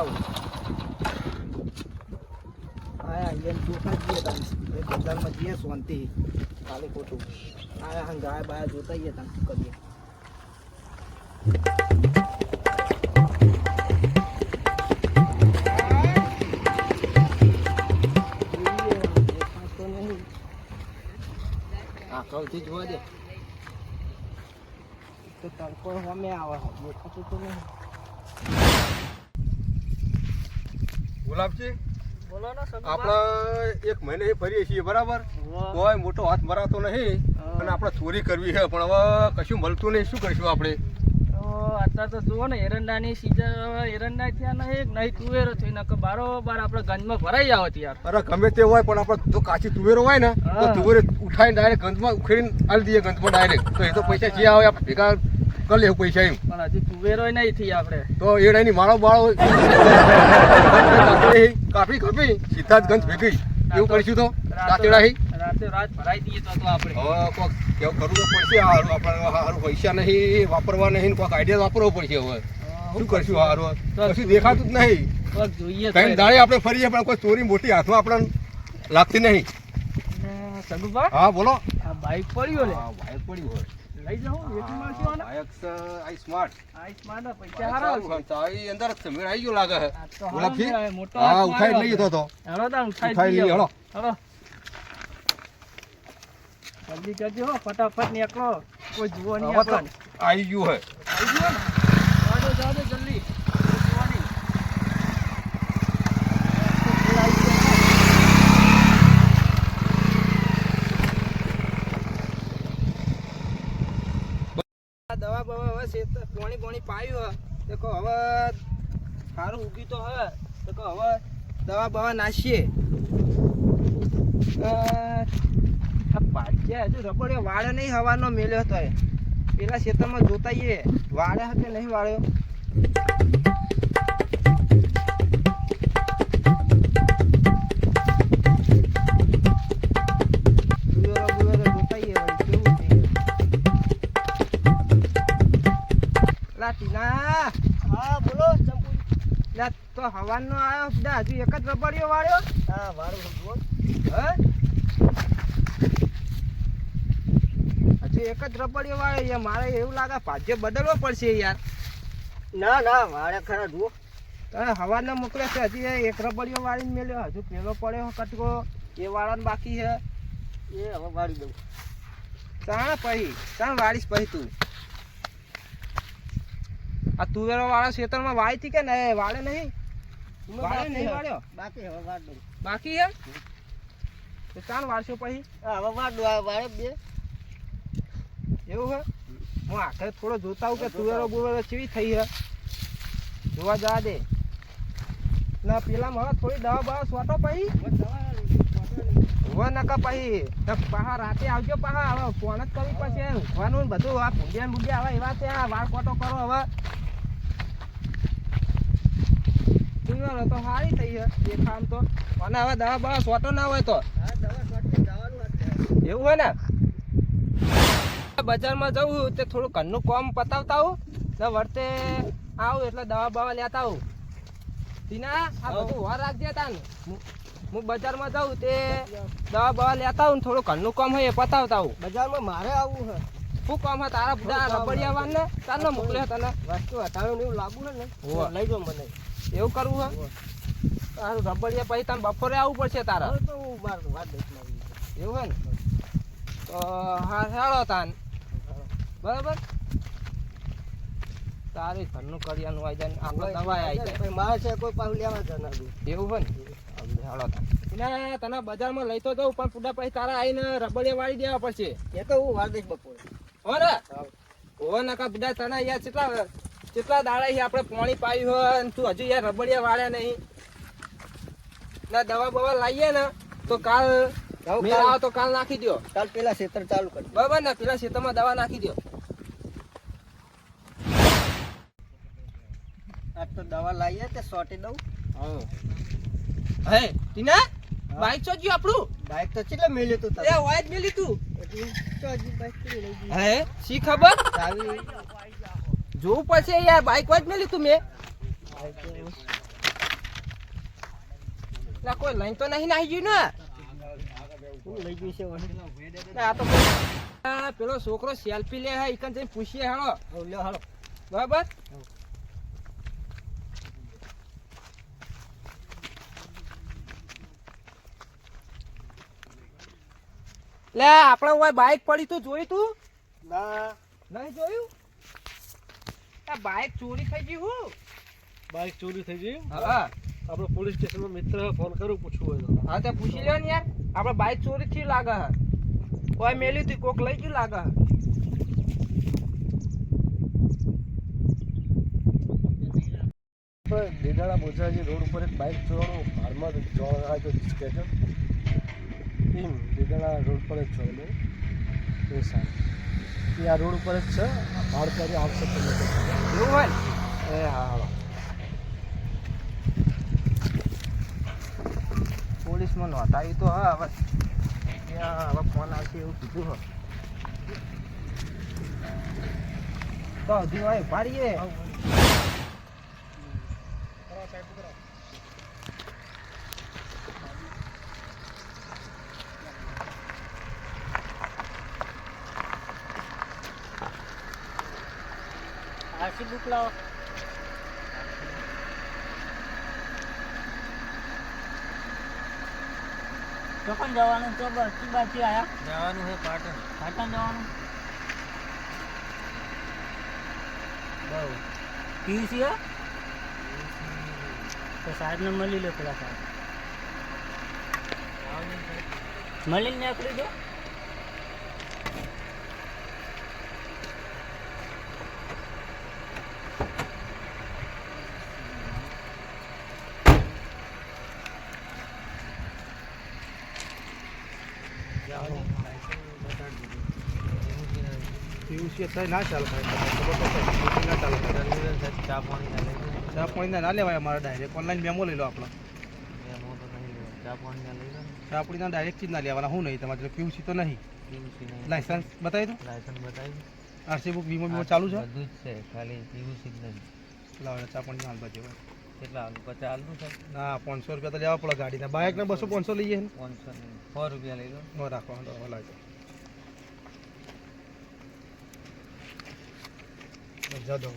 આવું આયા અહીંયા ચોખા જઈએ તમે બજારમાં જઈએ શાંતિ કાલે ખોટું આયા હં ગાય બાય જોતા જઈએ તમે શું કરીએ આકલથી જોવા દે તો તડકો સામે આવે દેખાતું તો નહીં ગુલાબજી બોલો ને આપણે 1 મહિને ફરીએ છીએ બરાબર કોઈ મોટો હાથ મરાતો નહીં અને આપણે ચોરી કરવી છે પણ હવે કશું મળતું નહીં શું કરીશું આપણે અત્યારે તો જુઓ ને એરંડાની સીઝન એરંડા ત્યાં નહીં તુવેરો થઈ ને બારોબાર આપણે ગંજમાં ભરાઈ જાવ યાર અરે ગમે તે હોય પણ આપણે જો કાચી તુવેરો હોય ને તો તુવેરો ઉઠાઈને ડાયરેક્ટ ગંજમાં ઉખેડીને આલી દઈએ ગંજમાં ડાયરેક્ટ તો એ તો પૈસા જે આવે આપણે ભેગા કરી લેવું પૈસા એમ પણ હજી તુવેરો નહીં થઈ આપણે તો એડાની માળો બાળો કાપી સીધા જ ગંજ ભેગી એવું કરીશું તો રાતે રાત ભરાઈ દઈએ તો આપણે હવે કોક કેવું કરવું તો પડશે હારું આપણે હારું પૈસા નહીં વાપરવા નહીં કોઈક આઈડિયા વાપરવો પડશે હવે શું કરશું હારું કશું દેખાતું જ નહીં જોઈએ કઈ દાડે આપણે ફરીએ પણ કોઈ ચોરી મોટી હાથમાં આપણને લાગતી નહીં સગુભા હા બોલો આ બાઈક પડ્યો લે બાઈક પડ્યું હોય લઈ જાઉં વેચી મળશું ને બાઈક આઈ સ્માર્ટ પૈસા હારા આવી અંદર જ મેળ આવી ગયો લાગે છે ગુલાબજી મોટો હા ઉઠાઈ લઈએ તો હેલો તા ઉઠાઈ લઈએ હેલો હેલો જલ્દી કરજો હો ફટાફટ નીકળો કોઈ જુઓ નહીં આપણને આવી ગયું હે આવી ગયો ને જાડો જલ્દી દવા બવા હવે પાણી પાયું દેખો હવે સારું ઉગી તો હવે દેખો હવે દવા બવા નાખીએ પાછ્યા હજુ રબડિયો વાળ્યો નહીં હવાનો મેલ્યો હતો પેલા ખેતરમાં જોતાઈએ વાળ્યા હતા નહીં વાળ્યો તો હવાનો આવ્યો બધા હજુ એક જ રબડિયો વાળ્યો હા વાળું હજુ એક જ રબડિયો વાળ્યો મારે એવું લાગે ભાજ્ય બદલવો પડશે યાર ના વાળે ખરા જુઓ હવાનો મોકલ્યો છે હજી એક રબડિયો વાળીને મેલ્યો હજુ પેલો પડ્યો કટકો એ વાળાને બાકી છે એ હવે વાળી દઉં ચાણ વાળીશ પછી તું આ તુવેરો વાળા ખેતરમાં વાળી હતી કે નહીં વાળે નહીં વાળ્યો બાકી હે તો ચાલ વાળશો પછી હવે વાળે બે એવું હે હું આખરે થોડો જોતા હું કે તુવેરો બુવેરો ચેવી થઈ હે જોવા જવા દે ના પેલા હવે થોડી દવા બવા સોટો પછી નકા પછી પાહા રાતે આવજો પાહા હવે ફોન જ કરવી પડશે ઊંઘવાનું બધું આ ભૂંડિયા ભૂંડિયા હવે એવા છે વાળ કોટો કરો હવે તો સારી થઈ છે દેખામ તો અને હવે દવા બવા સોટો ના હોય તો એવું હોય ને બજારમાં જવું તે થોડું ઘરનું કામ પતાવતા આવું ને વર્તે આવું એટલે દવા બવા લેતા આવું તીના આ બધું વાર રાખજે તા ને હું બજારમાં જાઉં તે દવા બવા લેતા આવું ને થોડું ઘરનું કામ હોય એ પતાવતા આવું બજારમાં મારે આવવું છે શું કામ હે તારા બધા રબડિયા વાન ને તારનો મોકલ્યો તને વસ્તુ હટાણું એવું લાગુ છે ને લઈ જાઓ મને એવું કરવું હે તારું રબડિયા પછી તમે બપોરે આવવું પડશે તારા તો હું વાત એવું હે ને તો હા હેળો તાન બરાબર તારે ઘરનું કરિયાનું આવી જાય આપણે દવા આવી જાય મારે છે કોઈ પાછું લેવા જના એવું હોય ને હેળો તાન એટલે તને બજારમાં લઈ તો જાઉં પણ પૂડા પછી તારા આવીને રબડિયા વાળી દેવા પડશે એ તો હું વાર દઈશ બપોરે હો ને હો નકા બધા તને યાર કેટલા દાડા છે આપણે પાણી પાયું હોય અને તું હજુ યાર રબડિયા વાળ્યા નહીં ના દવા બવા લાવીએ ને તો કાલ મેળાવો તો કાલ નાખી દો કાલ પેલા ખેતર ચાલુ કરી બરાબર ને પેલા ખેતરમાં દવા નાખી દો આજ તો દવા લાવીએ તે સોટી દઉં હે ટીના બાઈક તો જ્યું આપણું બાઈક તો કેટલે મેલ્યું તું એ વાય જ મેલી તું હે શી ખબર જોવું પડશે યાર બાઈક વાય જ મેલી તું મેં એટલે કોઈ લઈને તો નહીં નાહી ગયું ને શું લઈ ગયું છે વળી? એટલે આ તો પેલો છોકરો સેલ્ફી લે હે ઈકન જઈને પૂછીએ હાલો લ્યો હાલો. બરાબર લે આપણે ઓય બાઈક પડી તું જોઈ તું ના, નહીં જોયું આ બાઈક ચોરી થઈ ગઈ હું બાઈક ચોરી થઈ ગઈ. હા આપણે પોલીસ સ્ટેશનમાં મિત્ર ફોન કરું પૂછવું હોય તો. હા તો પૂછી લ્યો ને યાર આપણે બાઈક ચોરી થી લાગે હે કોઈ મેલ્યું તું કોક લઈ ગયું લાગે હે દેદાડા બોજાજી રોડ ઉપર એક બાઇક ચોરાણું ભારમાં જોવા તો કહેજો એમ દેદાડા રોડ પર જ જોયેલું એ સારું એ આ રોડ ઉપર જ છે ભાડ કરી આવશે તમે એવું હોય ને એ હા હા પોલીસમાં નોંધાયું તો હા હવે ત્યાં હવે ફોન આવશે એવું કીધું હો તો હજી હોય પાડીએ આરસી બુક લાવો. ચોકન જવાનું તો બસ બાજુ આયા જવાનું છે પાટણ પાટણ જવાનું બહુ પીયુસી હે તો સાહેબને મળી લો પેલા સાહેબ મળીને નીકળી દો. પીયુસી અત્યારે ના ચાલે ભાઈ ના ચાલે ચા પાણી ના લેવાય અમારે ડાયરેક્ટ ઓનલાઈન મેમો લઈ લો આપણો ચા પાણીના ડાયરેક્ટ ચીજ ના લેવાના હું નહીં તમારે પીયુસી તો નહીં લાયસન્સ બતાવી દઉં આરસી બુક વીમો વીમો ચાલુ છે બધું જ છે ખાલી પીયુસી જ નથી લાવે ચા પાણી હાલ બાજુ કેટલા આલુ 50 આલુ છે ના 500 રૂપિયા તો લેવા પડે ગાડીના બાઇકના 200 500 લઈએ ને 500 100 રૂપિયા લઈ લો રાખો લાગે જા દો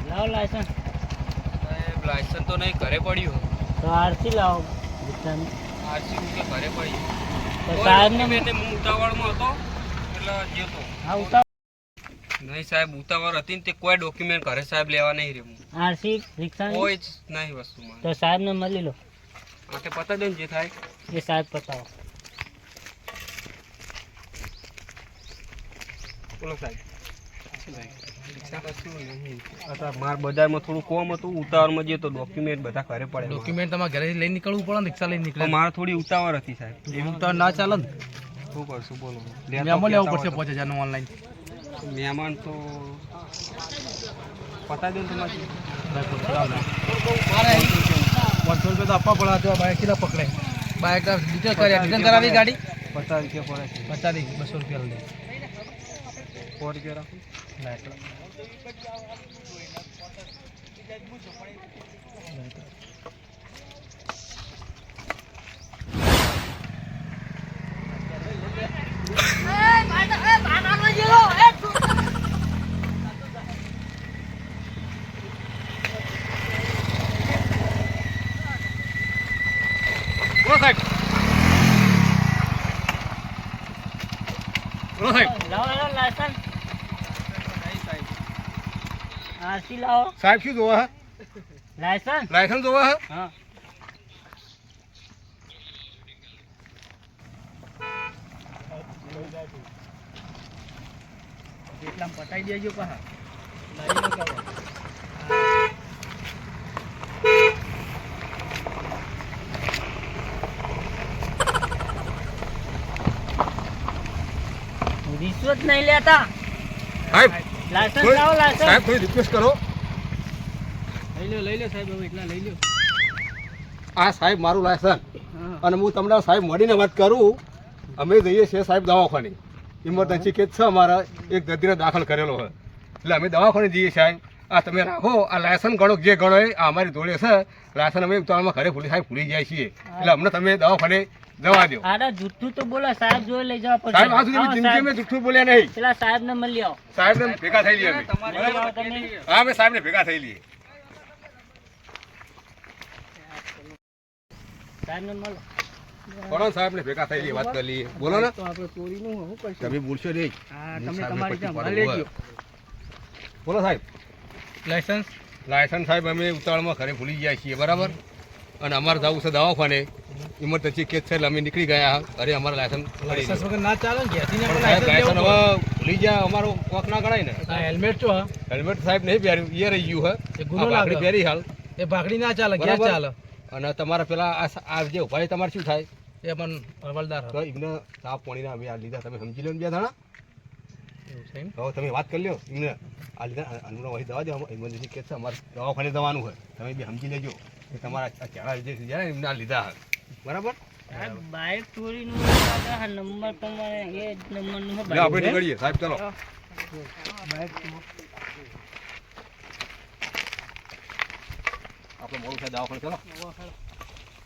લાવો લાયસન્સ લાયસન્સ તો નહીં ઘરે પડ્યું તો આરસી લાવો દુકાન આરસી કે ઘરે પડ્યું તો સાહેબને હું ઉતાવળમાં હતો એટલે જતો હા ઉતાર નહીં સાહેબ ઉતાવળ હતી ને તે કોઈ ડોક્યુમેન્ટ ઘરે સાહેબ લેવા નહીં રહ્યું આરસી રિક્ષા કોઈ જ નહીં વસ્તુમાં તો સાહેબને મળી લો આકે પતા દે ને જે થાય એ સાહેબ પતાવો. બોલો સાહેબ માર બજારમાં થોડું કોમ હતું ઉતાવળમાં જે તો ડોક્યુમેન્ટ બધા ઘરે પડે ડોક્યુમેન્ટ તમારે ઘરે લઈને નીકળવું પડે ને રિક્ષા લઈને નીકળે મારે થોડી ઉતાવળ હતી સાહેબ એવું તો ના ચાલે ને શું કરશું બોલો મેમો લેવું પડશે 5000 નું ઓનલાઈન મહેમાન તો પતા દો ને તમારે 500 રૂપિયા તો આપવા પડે તો બાઇક કેટલા પકડે બાઇક ડિટેલ કરાવી ગાડી 50 રૂપિયા પડે છે 50 200 રૂપિયા લે 100 રૂપિયા રાખો બોલો સાહેબ બોલો સાહેબ લાવો લાયસન્સ આરસી લાવો સાહેબ શું જોવા હે લાયસન્સ લાયસન્સ જોવા હે હા એટલામાં પટાઈ દેજો પાછા રિશ્વત નહીં લેતા સાહેબ લાયસન્સ લાવો લાયસન્સ સાહેબ થોડી રિક્વેસ્ટ કરો લઈ લો સાહેબ હવે એટલા લઈ લો આ સાહેબ મારું લાયસન્સ અને હું તમને સાહેબ મળીને વાત કરું. અમે જઈએ છીએ સાહેબ દવાખાને, ઇમરજન્સી કેસ છે અમારા, એક દર્દીને દાખલ કરેલો છે, એટલે અમે દવાખાને જઈએ સાહેબ. આ તમે રાખો, આ લાયસન્સ ગણો જે ગણો એ આ અમારી જોડે છે. લાયસન્સ અમે ઉતાવળમાં ઘરે ભૂલી જાય છીએ, એટલે અમને તમે દવાખાને જવા દો. અરે જુઠ્ઠું તો બોલો, સાહેબ જોઈ લઈ જવા પડશે. સાહેબ આ સુધી જિંદગી મેં જુઠ્ઠું બોલ્યા નહીં. પેલા સાહેબ ને મળી આવો. સાહેબને ભેગા થઈ લઈએ અમે. હા, અમે સાહેબને ભેગા થઈ લઈએ. સાહેબ ને મળો. કોણ સાહેબને ભેગા થઈ લઈએ, વાત કરી લઈએ. બોલો ને, તો આપણે ચોરીનું શું કરશું? તમે બોલશો નહીં. હા, હું તમે સાહેબને તમારી પછી ત્યાં પાડું. લેજો. બોલો સાહેબ. લાયસન્સ લાયસન્સ સાહેબ અમે ઉતાવળમાં ઘરે ભૂલી ગયા છીએ, બરાબર, અને અમારે જવું છે દવાખાને, ઇમરજન્સી કેસ છે એટલે અમે નીકળી ગયા. અરે અમારા લાયસન્સ લાયસન્સ વગર ના ચાલે ને, ઘેરથી ને પણ સાહેબ લાયસન્સ હવે ભૂલી ગયા, અમારો કોક ના ગણાય ને. હેલ્મેટ છો હા હેલ્મેટ સાહેબ નહીં પહેર્યું, એ રહી ગયું એ છે. ગુનો આ લાગે. ભાખરી પહેરી હાલ, એ ભાગડી ના ચાલે, ઘેર બરાબર. ચાલે. અને તમારા પેલા આ જે ઉભા તમારે શું થાય? એ પણ હવાલદાર તો એમને સાફ પાણીના અમે આ લીધા, તમે સમજી લો ને બે દાણા. એવું છે એમ? હવે તમે વાત કરી લો એમને આ લીધા, અનુનો વહી દવા દો, ઇમરજન્સી કેસ છે, અમારે દવાખાને જવાનું હોય, તમે બી સમજી લેજો કે તમારા આ ચારા જે છે એમને આ લીધા છે, બરાબર. સાહેબ બાઇક ચોરીનું નંબર પ્રમાણે એ નંબરનું લે આપણે નીકળીએ સાહેબ, ચલો. આપણે મોડું થાય દવાખાને, ચલો.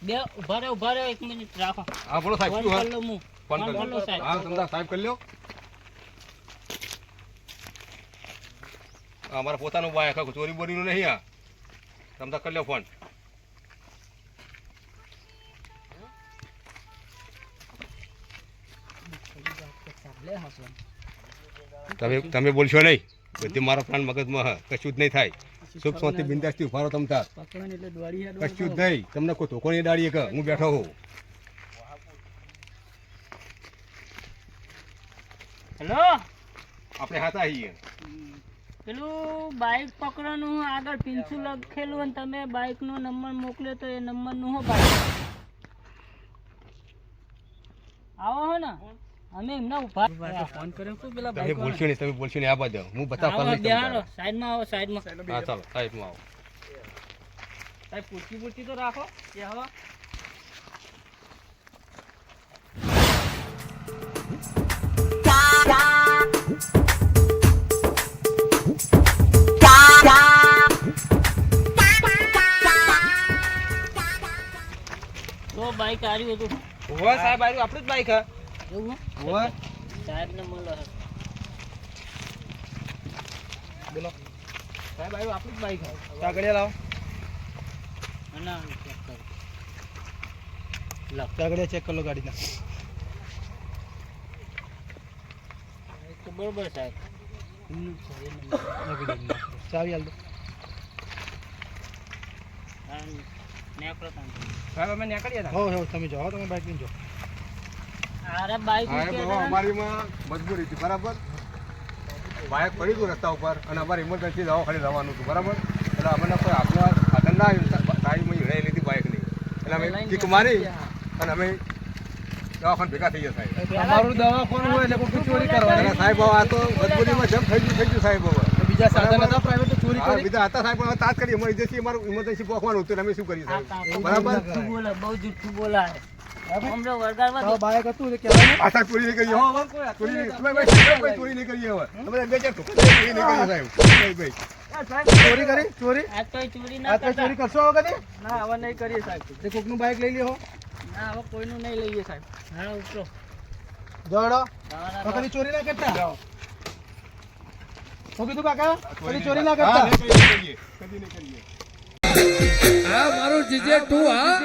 બે ઉભા રહો 1 મિનિટ રાખો. હા બોલો સાહેબ, ફોન શું કરી લો હું. ફોન ફોન કરી કરી લો સાહેબ. હા તમને સાહેબ કરી લો. અમારા પોતાનું બાય આખા ચોરી બોરીનું નહીં, આ તમને કરી લો ફોન. તમે બોલશો નહીં, બધી મારો પ્લાન મગજમાં હ, કશું જ નહીં થાય. સુખ શાંતિ બિંદાસથી ઉભા રહો તમ તાર, પકડવાની એટલે દોડી હેડો. કશું જ નહીં. તમને કોઈ ધોકો નહીં દાડીએ કે હું બેઠો હોઉં. હેલો, આપણે હાથા આવીએ. પેલું બાઇક પકડવાનું આગળ પિન્સુ લખેલું અને તમે બાઇક નો નંબર મોકલ્યો તો એ નંબર નું હો બાઇક આવો હો ને, અમે એમના ઉભા ફોન કર્યો તો પેલા તમે બોલશો નહીં, તમે બોલશો નહીં, આ બાજુ હું બતાવવા આવો, નહીં તમને. બેહાડો સાઈડમાં આવો, સાઈડમાં. હા ચાલો સાહેબમાં આવો. સાહેબ પૂછી તો રાખો કે હવે તો બાઈક આવ્યું હતું હોવે સાહેબ, આવ્યું આપણું જ બાઈક હે. એવું હે? હોવે. સાહેબ ને મળો હે. બોલો સાહેબ, આવ્યું આપણું જ બાઈક હે. કાગળિયા લાવો, ના check કરો. કાગળિયા ચેક કરી લો ગાડીના. એ તો બરોબર સાહેબ. એમનું જ છે, એ નંબર. ચાવી હાલ દો. હા, નેકળો તાન. સાહેબ અમે નીકળીએ તા. હો તમે જાઓ, તમે બાઇક લઈને જાઓ. અરે બાઈક હા મૂકી બાબા, હતા ને? અમારીમાં મજબૂરી હતી, બરાબર. બાઇક પડી હતું રસ્તા ઉપર અને અમારે ઇમરજન્સી દવાખાને જવાનું હતું, બરાબર. એટલે અમને કોઈ હાથમાં સાધન ના આવ્યું, સાઈડમાં હિરાઈ લીધી બાઇકની, એટલે અમે કિક મારી અને અમે દવાખાને ભેગા થઈ ગયા સાહેબ. અમારું દવાખાનું હોય એટલે કોઈ ચોરી કરવાની. અને સાહેબ હવે આ તો મજબૂરીમાં જેમ થઈ ગયું સાહેબ. હવે બીજા સાધન હતા પ્રાઇવેટ તો ચોરી હા, કરી. બીજા હતા સાહેબ, હવે તાજ કરી અમારું ઇમરજન્સી પહોંચવાનું હતું એટલે અમે શું કરીએ આ સાહેબ, કાકો બરાબર. જુઠ્ઠું બોલે, બહુ જુઠ્ઠું બોલાય. હમણાં વળગાડવા દો. બાઇક હતું એટલે કહેવાય. આ સાહેબ ચોરી નહીં કરીએ હો, હવે. ચોરી નહીં, તમે ભાઈ ચોરી નહીં કરીએ હવે. તમે બે ચાર ચોરી નહીં કરીએ સાહેબ. ભાઈ ચોરી કરી ચોરી આ તો ચોરી ના આ તો કરતા. ચોરી કરશો હવે કદી? ના હવે નહીં કરીએ સાહેબ. એ કોકનું બાઇક લઈ લ્યો. ના હવે કોઈનું નહીં લઈએ સાહેબ. હા ઉતરો. જવડો જવાના તો દો. કદી ચોરી ના કરતા. શું કીધું કાકા? કદી ચોરી ના હા, કરતા. નહીં કરીએ, કદી નહીં કરીએ. આ મારું જીજે તું હા